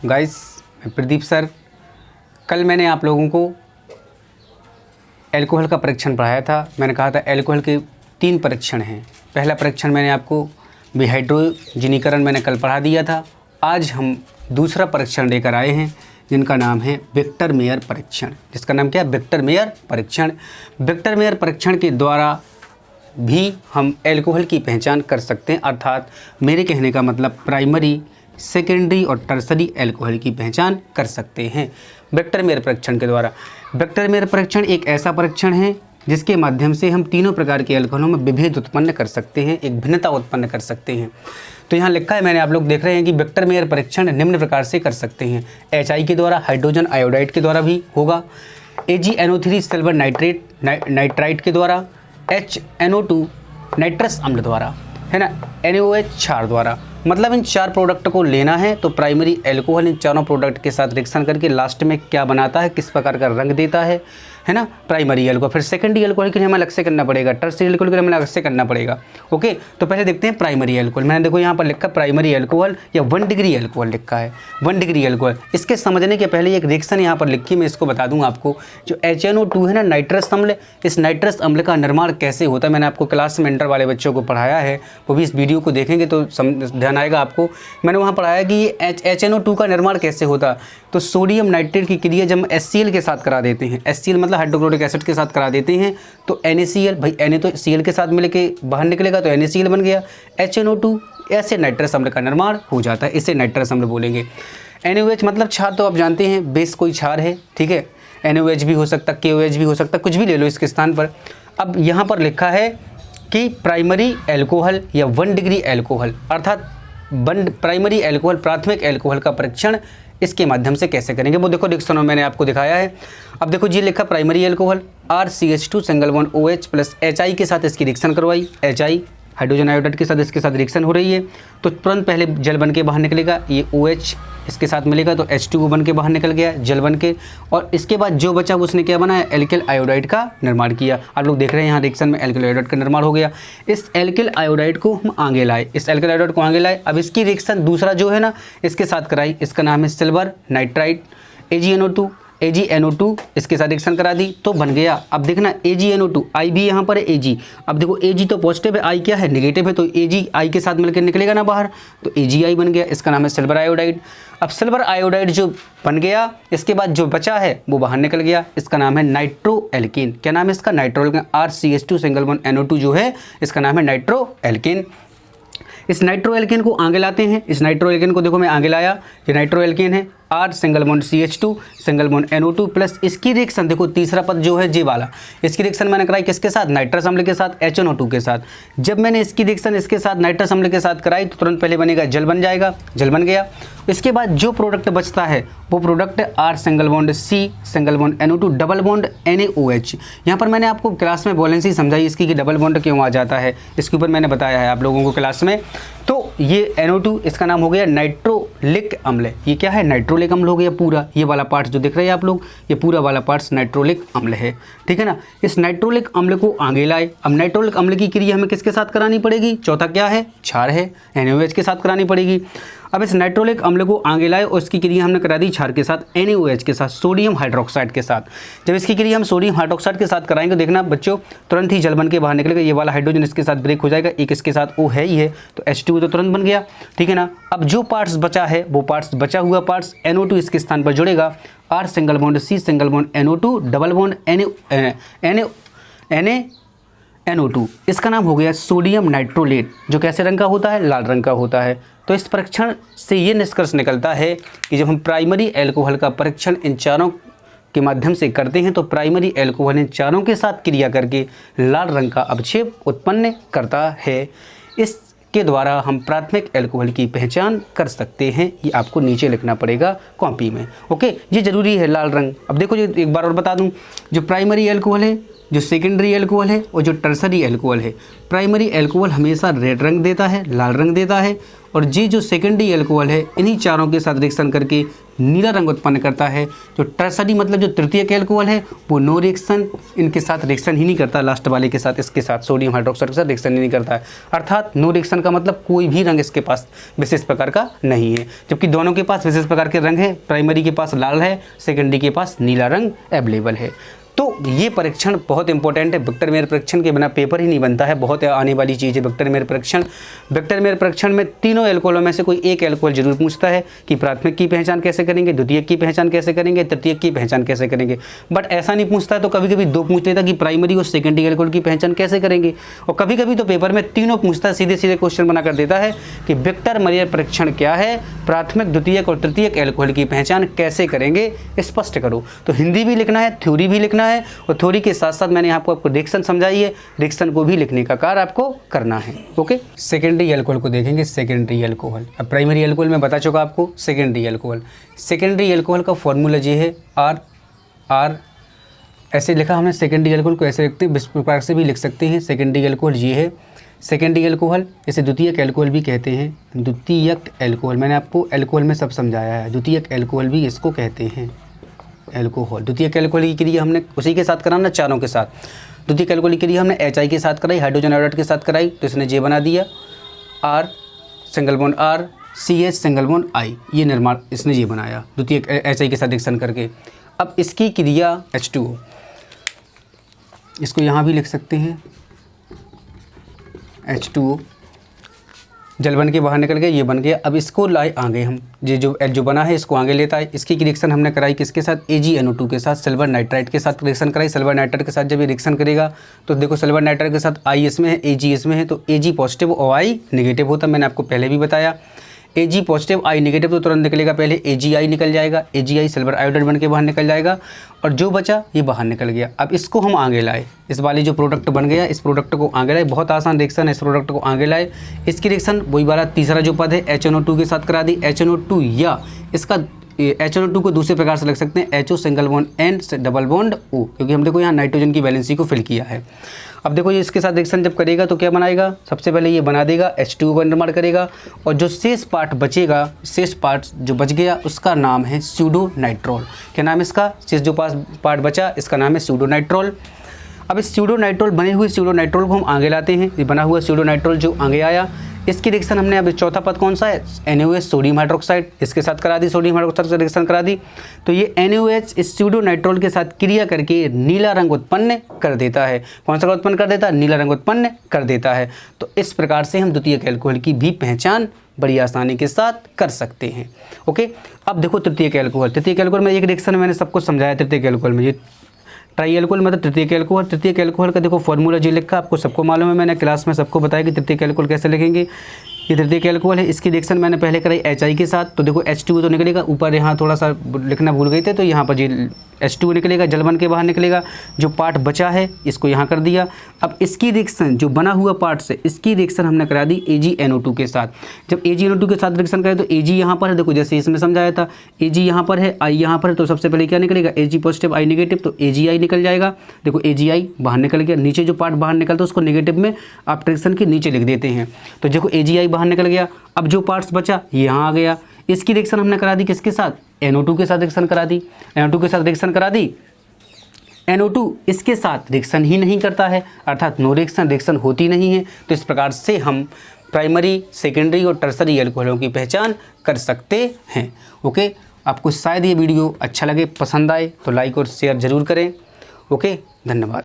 Guys, मैं Pradeep sir. कल मैंने आप लोगों को एल्कोहल का परीक्षण पढ़ाया था। मैंने कहा था एल्कोहल के 3 परीक्षण हैं। पहला परीक्षण मैंने आपको विहाइड्रोजनीकरण मैंने कल पढ़ा दिया था। आज हम दूसरा परीक्षण लेकर आए हैं जिनका नाम है विक्टर मेयर परीक्षण। जिसका नाम क्या है? विक्टर मेयर परीक्षण। विक्टर मेयर परीक्षण के द्वारा भी हम एल्कोहल की पहचान कर सकते हैं, अर्थात मेरे कहने का मतलब प्राइमरी, सेकेंडरी और टर्सरी एल्कोहल की पहचान कर सकते हैं विक्टर मेयर परीक्षण के द्वारा। विक्टर मेयर परीक्षण एक ऐसा परीक्षण है जिसके माध्यम से हम तीनों प्रकार के एल्कोहलों में विभेद उत्पन्न कर सकते हैं, एक भिन्नता उत्पन्न कर सकते हैं। तो यहाँ लिखा है, मैंने आप लोग देख रहे हैं कि विक्टर मेयर परीक्षण निम्न प्रकार से कर सकते हैं। HI के द्वारा, हाइड्रोजन आयोडाइड के द्वारा भी होगा, AgNO3 सिल्वर नाइट्राइट के द्वारा, HNO2 नाइट्रस अम्ल द्वारा, है ना, NaOH क्षार द्वारा। मतलब इन 4 प्रोडक्ट को लेना है तो प्राइमरी एल्कोहल इन चारों प्रोडक्ट के साथ रिएक्शन करके लास्ट में क्या बनाता है, किस प्रकार का रंग देता है ना, प्राइमरी एल्कोहल। फिर सेकेंडरी एल्कोहल के लिए हमें अलग से करना पड़ेगा, टर्सरी एल्कोहल के लिए हमें अलग से करना पड़ेगा। ओके, तो पहले देखते हैं प्राइमरी एल्कोहल। मैंने देखो यहाँ पर लिखा प्राइमरी एल्कोहल या 1 डिग्री एल्कोहल लिखा है, 1 डिग्री एल्कोहल। इसके समझने के पहले एक रिएक्शन यहाँ पर लिखी, मैं इसको बता दूँ आपको। जो HNO2 है ना, नाइट्रस अम्ल, इस नाइट्रस अम्ल का निर्माण कैसे होता है मैंने आपको क्लास में इंटर वाले बच्चों को पढ़ाया है, वो भी इस वीडियो को देखेंगे तो ध्यान आएगा आपको। मैंने वहाँ पढ़ाया कि ये HNO2 का निर्माण कैसे होता। तो सोडियम नाइट्रेट की क्रिया जब हम HCl के साथ करा देते हैं, HCl मतलब हाइड्रोक्लोरिक एसिड के साथ करा देते हैं, तो NaCl, भाई Na तो Cl के साथ मिल के बाहर निकलेगा तो NaCl बन गया। HNO2 ऐसे नाइट्रस अम्ल का निर्माण हो जाता है, इसे नाइट्रस अम्ल बोलेंगे। NaOH मतलब क्षार, तो आप जानते हैं बेस कोई क्षार है, ठीक है। NaOH भी हो सकता, KOH भी हो सकता, कुछ भी ले लो इसके स्थान पर। अब यहाँ पर लिखा है कि प्राइमरी एल्कोहल या 1 डिग्री एल्कोहल, अर्थात प्राइमरी एल्कोहल, प्राथमिक एल्कोहल का परीक्षण इसके माध्यम से कैसे करेंगे वो देखो रिएक्शन में मैंने आपको दिखाया है। अब देखो जी लिखा primary alcohol RCH2 single bond OH plus HI के साथ इसकी रिएक्शन करवाई। HI हाइड्रोजन आयोडाइड के साथ इसके साथ रिएक्शन हो रही है, तो तुरंत पहले जल बन के बाहर निकलेगा, ये OH इसके साथ मिलेगा तो H2O बन के बाहर निकल गया जल बन के, और इसके बाद जो बचा उसने क्या बनाया, एल्किल आयोडाइड का निर्माण किया। आप लोग देख रहे हैं यहाँ रिएक्शन में एल्किल आयोडाइड का निर्माण हो गया। इस एल्किल आयोडाइड को हम आगे लाए, इस एल्किल आयोडाइड को आगे लाए। अब इसकी रिएक्शन दूसरा जो है ना इसके साथ कराई, इसका नाम है सिल्वर नाइट्राइट, AgNO2 इसके साथ रिएक्शन करा दी तो बन गया। अब देखना AgNO2, I भी यहाँ पर है Ag। अब देखो Ag तो पॉजिटिव है, I क्या है, नेगेटिव है, तो Ag I के साथ मिलकर निकलेगा ना बाहर, तो AgI बन गया। इसका नाम है सिल्वर आयोडाइड। अब सिल्वर आयोडाइड जो बन गया, इसके बाद जो बचा है वो बाहर निकल गया, इसका नाम है नाइट्रो एल्केन। क्या नाम है इसका, nitro alkene. RCH2 single bond NO2 जो है इसका नाम है नाइट्रो एल्केन। इस नाइट्रो एल्केन को आगे लाते हैं। इस नाइट्रो एल्केन को देखो मैं आगे लाया, ये नाइट्रो एल्केन है, R single bond CH2 single bond NO2 plus इसकी रिएक्शन देखो तीसरा पद जो है जे वाला, इसकी रिएक्शन मैंने कराई किसके साथ, नाइट्रस अम्ल के साथ, HNO2 के साथ। जब मैंने इसकी रिएक्शन इसके साथ नाइट्रस अम्ल के साथ कराई तो तुरंत पहले बनेगा जल बन जाएगा, जल बन गया। इसके बाद जो प्रोडक्ट बचता है वो product R single bond C single bond NO2 double bond NaOH। यहाँ पर मैंने आपको क्लास में वैलेंसी समझाई इसकी कि डबल बॉन्ड क्यों आ जाता है, इसके ऊपर मैंने बताया है आप लोगों को क्लास में। तो ये NO2 इसका नाम हो गया नाइट्रोलिक अम्ल। ये क्या है, नाइट्रोलिक अम्ल हो गया पूरा। ये वाला पार्ट जो दिख रहा है आप लोग, ये पूरा वाला पार्ट नाइट्रोलिक अम्ल है, ठीक है ना। इस नाइट्रोलिक अम्ल को आगे लाए। अब नाइट्रोलिक अम्ल की क्रिया हमें किसके साथ करानी पड़ेगी, चौथा क्या है, क्षार है, NaOH के साथ करानी पड़ेगी। अब इस नाइट्रोलिक अम्ल को आगे लाए और इसकी क्रिया हमने करा दी क्षार के साथ, NaOH के साथ, सोडियम हाइड्रोक्साइड के साथ। जब इसकी क्रिया हम सोडियम हाइड्रोक्साइड के साथ कराएंगे देखना बच्चों तुरंत ही जल बन के बाहर निकलेगा। ये वाला हाइड्रोजन इसके साथ ब्रेक हो जाएगा, एक इसके साथ O है ही है, तो H2O तो तुरंत बन गया, ठीक है ना। अब जो पार्ट्स बचा है वो पार्ट्स, बचा हुआ पार्ट्स NO2 इसके स्थान पर जुड़ेगा, R single bond C single bond NO2 double bond NaNO2। इसका नाम हो गया सोडियम नाइट्रोलेट, जो कैसे रंग का होता है, लाल रंग का होता है। तो इस परीक्षण से ये निष्कर्ष निकलता है कि जब हम प्राइमरी एल्कोहल का परीक्षण इन चारों के माध्यम से करते हैं तो प्राइमरी एल्कोहल इन चारों के साथ क्रिया करके लाल रंग का अवक्षेप उत्पन्न करता है। इसके द्वारा हम प्राथमिक एल्कोहल की पहचान कर सकते हैं। ये आपको नीचे लिखना पड़ेगा कॉपी में, ओके, ये जरूरी है लाल रंग। अब देखो ये एक बार और बता दूं, जो प्राइमरी एल्कोहल है, जो सेकेंडरी एल्कोहल है और जो टर्सरी एल्कोहल है। प्राइमरी एल्कोहल हमेशा रेड रंग देता है, लाल रंग देता है, और ये जो सेकेंडरी अल्कोहल है इन्हीं चारों के साथ रिएक्शन करके नीला रंग उत्पन्न करता है। जो टर्सरी मतलब जो तृतीयक अल्कोहल है वो नो रिएक्शन, इनके साथ रिएक्शन ही नहीं करता, लास्ट वाले के साथ, इसके साथ सोडियम हाइड्रोक्साइड के साथ रिएक्शन ही नहीं करता है। अर्थात नो रिएक्शन का मतलब कोई भी रंग इसके पास विशेष प्रकार का नहीं है, जबकि दोनों के पास विशेष प्रकार के रंग है। प्राइमरी के पास लाल है, सेकेंडरी के पास नीला रंग अवेलेबल है। तो ये परीक्षण बहुत इंपॉर्टेंट है। विक्टर-मेयर परीक्षण के बिना पेपर ही नहीं बनता है, बहुत आने वाली चीज़ है विक्टर-मेयर परीक्षण। विक्टर-मेयर परीक्षण में तीनों एल्कोहलों में से कोई एक एल्कोहल जरूर पूछता है कि प्राथमिक की पहचान कैसे करेंगे, द्वितीयक की पहचान कैसे करेंगे, तृतीयक की पहचान कैसे करेंगे। बट ऐसा नहीं पूछता है, तो कभी कभी दो पूछ लेता कि प्राइमरी और सेकेंडरी एल्कोहल की पहचान कैसे करेंगे, और कभी कभी तो पेपर में तीनों पूछता है, सीधे सीधे क्वेश्चन बना कर देता है कि विक्टर-मेयर परीक्षण क्या है, प्राथमिक द्वितीयक और तृतीयक एल्कोहल की पहचान कैसे करेंगे, स्पष्ट करो। तो हिंदी भी लिखना है, थ्योरी भी लिखना है, और थ्योरी के साथ साथ मैंने आपको रिएक्शन समझाई है, रिएक्शन को भी लिखने का कार्य आपको करना है। ओके, सेकेंडरी अल्कोहल को देखेंगे। सेकेंडरी अल्कोहल, अब प्राइमरी अल्कोहल में बता चुका आपको। सेकेंडरी अल्कोहल, सेकेंडरी अल्कोहल का फॉर्मूला ये है आर ऐसे लिखा हमने। सेकेंडरी अल्कोहल को ऐसे लिखते हैं, इस प्रकार से भी लिख सकते हैं। सेकेंडरी अल्कोहल ये है। सेकेंडरी अल्कोहल इसे द्वितीयक अल्कोहल भी कहते हैं। द्वितीयक अल्कोहल मैंने आपको अल्कोहल में सब समझाया है, द्वितीयक अल्कोहल भी इसको कहते हैं। अल्कोहल, द्वितीयक अल्कोहल की क्रिया हमने उसी के साथ कराना, चारों के साथ। द्वितीयक अल्कोहल की क्रिया हमने HI के साथ कराई, हाइड्रोजन आयोडाइड के साथ कराई, तो इसने जे बना दिया, R single bond R, CH single bond I, ये निर्माण इसने ये बनाया द्वितीयक HI के साथ रिएक्शन करके। अब इसकी क्रिया H2O, इसको यहाँ भी लिख सकते हैं H2O, जल बन के बाहर निकल गया, ये बन गया। अब इसको लाए आगे हम, ये जो बना है इसको आगे लेता है। इसकी रिएक्शन हमने कराई किसके साथ, AgNO2 के साथ, सिल्वर नाइट्राइड के साथ रिएक्शन कराई। सिल्वर नाइट्राइड के साथ जब ये रिएक्शन करेगा तो देखो सिल्वर नाइट्राइड के साथ I इसमें है, Ag इसमें है, तो Ag पॉजिटिव और I नेगेटिव होता है। मैंने आपको पहले भी बताया, Ag पॉजिटिव I नेगेटिव, तो तुरंत निकलेगा पहले AgI निकल जाएगा, AgI सिल्वर आयोडाइड बन के बाहर निकल जाएगा, और जो बचा ये बाहर निकल गया। अब इसको हम आगे लाए, इस वाली जो प्रोडक्ट बन गया इस प्रोडक्ट को आगे लाए, बहुत आसान रिएक्शन है, इस प्रोडक्ट को आगे लाए। इसकी रिएक्शन वही वाला तीसरा जो पद है HNO2 के साथ करा दी। HNO2 या इसका HNO2 को दूसरे प्रकार से लिख सकते हैं HO single bond N double bond O, क्योंकि हम देखो यहाँ नाइट्रोजन की वैलेंसी को फिल किया है। अब देखो ये इसके साथ रिएक्शन जब करेगा तो क्या बनाएगा, सबसे पहले ये बना देगा H2O का निर्माण करेगा, और जो शेष पार्ट बचेगा, शेष पार्ट जो बच गया उसका नाम है स्यूडोनाइट्रोल। क्या नाम है इसका, शेष जो पार्ट बचा इसका नाम है स्यूडोनाइट्रोल। अब इस स्यूडोनाइट्रोल, बने हुए स्यूडोनाइट्रोल को हम आगे लाते हैं। ये बना हुआ स्यूडोनाइट्रोल जो आगे आया, इसकी रिएक्शन हमने अब चौथा पद कौन सा है, NaOH सोडियम हाइड्रोक्साइड, इसके साथ करा दी, सोडियम हाइड्रोक्साइड से रिएक्शन करा दी। तो ये NaOH इस स्यूडोनाइट्रोल के साथ क्रिया करके नीला रंग उत्पन्न कर देता है। कौन सा उत्पन्न कर देता है, नीला रंग उत्पन्न कर देता है। तो इस प्रकार से हम द्वितीयक अल्कोहल की भी पहचान बड़ी आसानी के साथ कर सकते हैं। ओके, अब देखो तृतीयक अल्कोहल। तृतीयक अल्कोहल में एक रिएक्शन मैंने सबको समझाया। तृतीयक अल्कोहल में ये ट्राई अल्कोहल मतलब तृतीयक अल्कोहल। तृतीयक अल्कोहल का देखो फॉर्मूला जी लिखा, आपको सबको मालूम है, मैंने क्लास में सबको बताया कि तृतीयक अल्कोहल कैसे लिखेंगे। ये तृतीयक अल्कोहल है, इसकी रिएक्शन मैंने पहले कराई HI के साथ, तो देखो H2O तो निकलेगा, ऊपर यहाँ थोड़ा सा लिखना भूल गए थे, तो यहाँ पर ये H2O निकलेगा, जल बन के बाहर निकलेगा। जो पार्ट बचा है इसको यहाँ कर दिया। अब इसकी रिएक्शन जो बना हुआ पार्ट से, इसकी रिएक्शन हमने करा दी AgNO2 के साथ। जब AgNO2 के साथ रिएक्शन करें तो Ag यहाँ पर है, देखो जैसे इसमें समझाया था, Ag यहाँ पर है, I यहाँ पर है, तो सबसे पहले क्या निकलेगा, Ag पॉजिटिव I नेगेटिव, तो AgI निकल जाएगा। देखो AgI बाहर निकल गया, नीचे जो पार्ट बाहर निकलता है उसको नेगेटिव में आप रिएक्शन के नीचे लिख देते हैं। तो देखो AgI बाहर निकल गया। अब जो पार्ट्स बचा ये यहाँ आ गया। इसकी रिएक्शन हमने करा दी किसके साथ, NO2 के साथ रिएक्शन करा दी। NO2 के साथ रिएक्शन करा दी। NO2 इसके साथ रिएक्शन ही नहीं करता है, अर्थात नो रिएक्शन होती नहीं है। तो इस प्रकार से हम प्राइमरी, सेकेंडरी और टर्सरी अल्कोहलों की पहचान कर सकते हैं। ओके, आपको शायद ये वीडियो अच्छा लगे, पसंद आए तो लाइक और शेयर ज़रूर करें। ओके, धन्यवाद।